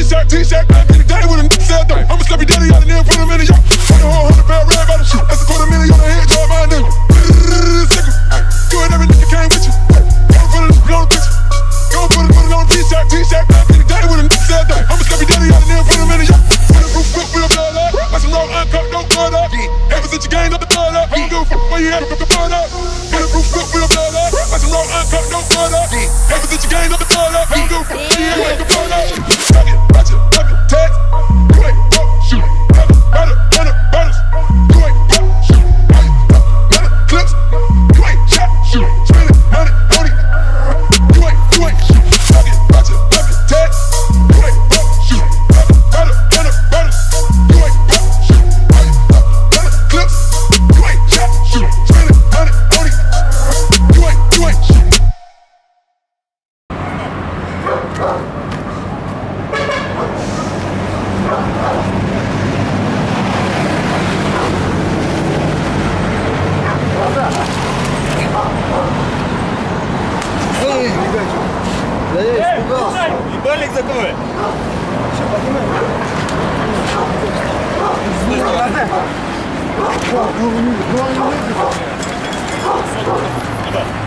T-shirt, back in the day with a nigga sell dope. I'ma slap your daddy out and then put him in the yard. Put a whole 100 pound rag by the shoe. That's a $250,000 on the head, job my nigga. Sick him. You and every nigga came with you. Go put it on the picture. Go put it on the T-shirt, back in the day with a nigga sell dope. I'ma slap your daddy out and then put him in the yard. Bulletproof whip with a blood up. Like some raw uncut, no blood up. Ever since you gained up the blood up, you do where you had to put the blood up. Bulletproof whip with a blood up. Like some raw uncut, no blood up. Ever since you gained up the blood up, you do where you had to put the blood up. Fuck it, watch it, fuck it, text. You ain't walk, shoot. Butter, butters. You ain't walk, shoot. Butter, clips. You ain't shot, shoot. Spend it, money, money. You ain't shoot. Fuck it, watch it, fuck it, text. You ain't walk, shoot. Butter, butters. You ain't walk, shoot. Butter, clips. You ain't shot, shoot. Spend it, money, money. You ain't shoot. Ебальник такой! Стой,